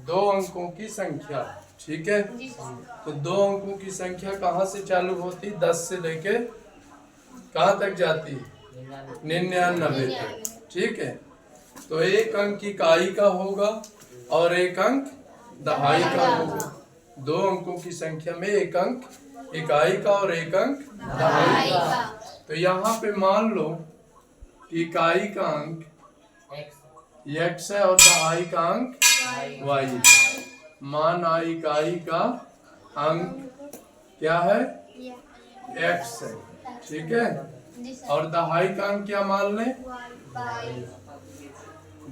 दो अंकों की संख्या, ठीक है। तो दो अंकों की संख्या कहाँ से चालू होती, 10 से लेके कहाँ तक जाती है, 99 तक, ठीक है। तो एक अंक इकाई का होगा और एक अंक दहाई का होगा। दो अंकों की संख्या में एक अंक इकाई का और एक अंक दहाई का। तो यहाँ पे मान लो कि इकाई का अंक x है और दहाई का अंक y है। माना इकाई का अंक क्या है, x है, ठीक है। और दहाई का अंक क्या मान लें,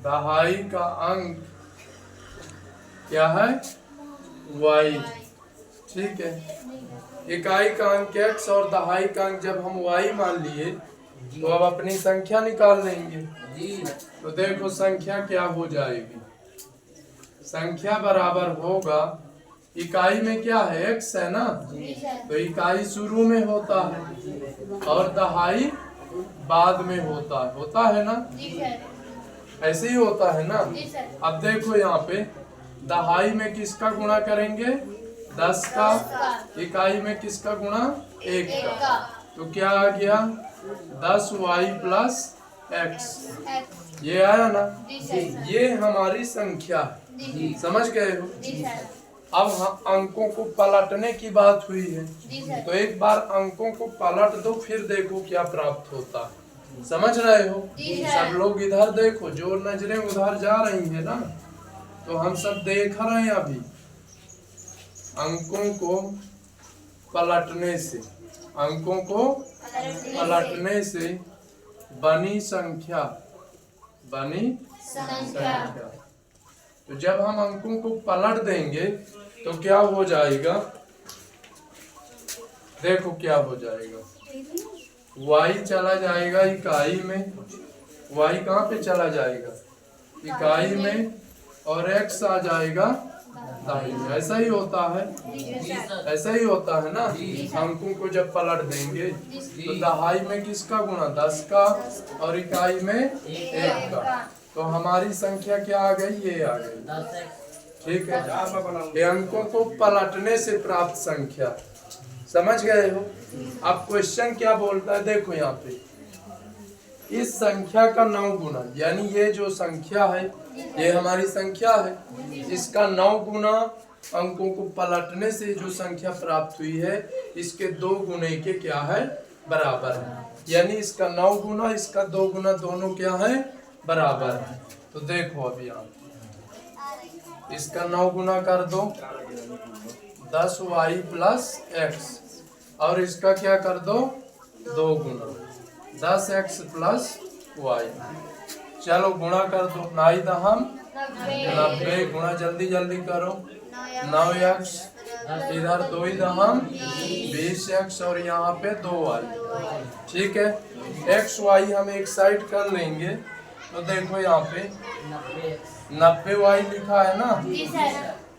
दहाई का अंक क्या है, y, ठीक है। इकाई का अंक x और दहाई का अंक जब हम y मान लिए तो अब अपनी संख्या निकाल लेंगे। तो देखो संख्या क्या हो जाएगी, संख्या बराबर होगा, इकाई में क्या है, x है ना, तो इकाई शुरू में होता है और दहाई बाद में होता है ना, ऐसे ही होता है ना। अब देखो यहाँ पे दहाई में किसका गुणा करेंगे, 10 का, इकाई में किसका गुणा, 1 का। तो क्या आ गया, 10y प्लस x, ये आया ना, ये हमारी संख्या है, समझ गए हो। अब अंकों को पलटने की बात हुई है, तो एक बार अंकों को पलट दो फिर देखो क्या प्राप्त होता है, समझ रहे हो। सब लोग इधर देखो, जो नजरें उधर जा रही है ना, तो हम सब देख रहे हैं अभी अंकों को पलटने से, अंकों को पलटने से बनी संख्या, बनी संख्या। तो जब हम अंकों को पलट देंगे तो क्या हो जाएगा, देखो क्या हो जाएगा, y चला जाएगा इकाई में, y कहाँ पे चला जाएगा, इकाई में, और x आ जाएगा दहाई में। ऐसा ही होता है, ऐसा ही होता है ना। अंकों को जब पलट देंगे तो दहाई में किसका गुणा, 10 का, और इकाई में 1 का। तो हमारी संख्या क्या आ गई, ये आ गई, ठीक है। ये अंकों को पलटने से प्राप्त संख्या, समझ गए हो। अब क्वेश्चन क्या बोलता है, देखो यहाँ पे इस संख्या का 9 गुना, यानी ये जो संख्या है ये हमारी संख्या है, इसका 9 गुना अंकों को पलटने से जो संख्या प्राप्त हुई है इसके 2 गुने के क्या है, बराबर है। यानी इसका 9 गुना, इसका 2 गुना, दोनों क्या है, बराबर है। तो देखो अभी आप इसका 9 गुना कर दो, 10y प्लस x, और इसका क्या कर दो, 2 गुना, 10x प्लस y। चलो गुणा कर दो, 9 दहम 90, गुणा जल्दी जल्दी करो, 9x, इधर 2 दहम 20x, और यहाँ पे 2y, ठीक है। x y हम एक साइड कर लेंगे, तो देखो यहाँ पे 90y लिखा है ना,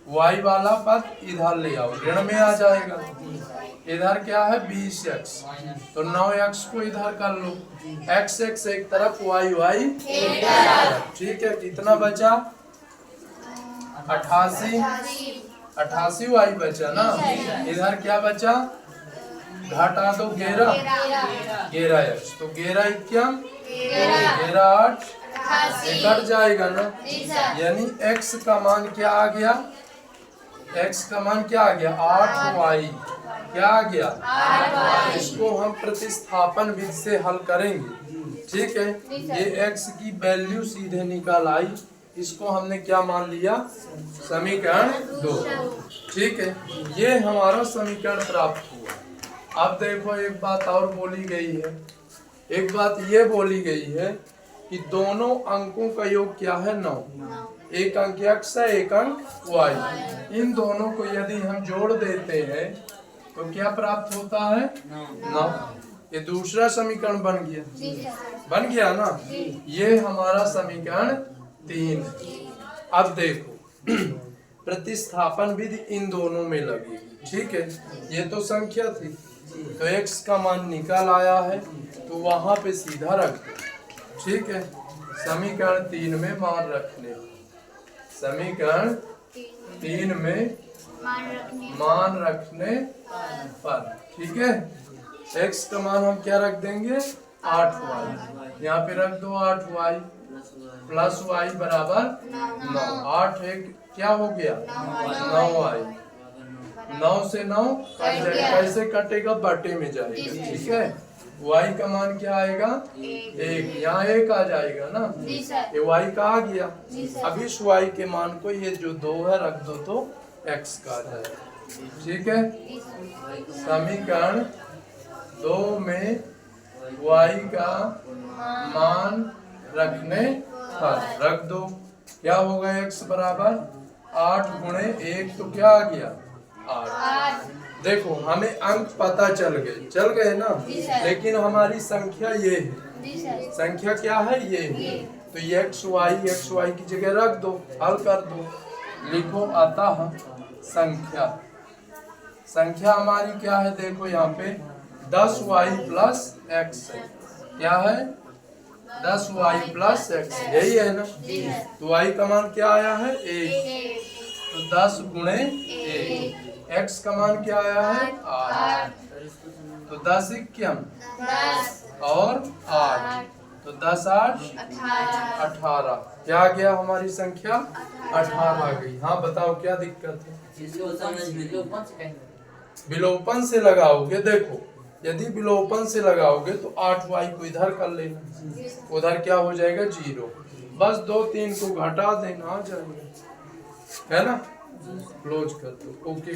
y वाला पद इधर ले आओ, ऋण में आ जाएगा। इधर क्या है, 20x, तो 9x को इधर कर लो, x एक तरफ, y एक तरफ, ठीक है। कितना बचा, 88 y बचा ना। इधर क्या बचा, घटा दो 11x, तो 11 इक्याम 11 8 कट जाएगा ना। यानी x का मान क्या आ गया, x का मान क्या आ गया, 8y, क्या आ गया, 8y। इसको हम प्रतिस्थापन विधि से हल करेंगे, ठीक है। ये x की वैल्यू सीधे निकाल आई, इसको हमने क्या मान लिया, समीकरण 2, ठीक है। ये हमारा समीकरण प्राप्त हुआ। अब देखो एक बात और बोली गई है, एक बात ये बोली गई है कि दोनों अंकों का योग क्या है, 9, एक अंक x है, एक अंक y। इन दोनों को यदि हम जोड़ देते हैं तो क्या प्राप्त होता है, 9। ये दूसरा समीकरण बन गया ना। ये हमारा समीकरण 3। अब देखो प्रतिस्थापन विधि इन दोनों में लगेगी, ठीक है। ये तो संख्या थी, तो x का मान निकल आया है, तो वहां पे सीधा रख दो, ठीक है। समीकरण 3 में मान रखने, समीकरण 3 में मान रखने पर। ठीक है, x का मान हम क्या रख देंगे 8y। यहाँ पे रख दो 8y प्लस y बराबर 9। 8 एक क्या हो गया 9y। 9 से 9 कट जाएगा। कैसे कटेगा बटे में जाएगा। ठीक है, y का मान क्या आएगा 1। यहाँ 1 आ जाएगा ना, ये y का आ गया। अब इस y के मान को ये जो 2 है रख दो तो x का आ जाएगा। ठीक है, समीकरण 2 में y का मान रखने पर रख दो। क्या होगा x बराबर 8 गुणे 1 तो क्या आ गया 8। देखो हमें अंक पता चल गए ना, लेकिन हमारी संख्या ये है। संख्या क्या है ये है, तो ये x y की जगह रख दो, हल कर दो। लिखो अतः संख्या हमारी क्या है, देखो यहाँ पे 10y प्लस x है। क्या है 10y प्लस x, यही है ना। तो y का मान क्या आया है 1, तो 10 गुणे 1। x का मान क्या आया है 8, तो 10 इक्यावन और 8, तो 10 8 18। क्या आ गया हमारी संख्या 18 आ गई। हाँ बताओ क्या दिक्कत है। विलोपन से लगाओगे, देखो यदि विलोपन से लगाओगे तो 8y को इधर कर लेना, उधर क्या हो जाएगा 0। बस 2 3 को घटा देना, आ जाएगा, है ना। क्लोज कर दो। ओके।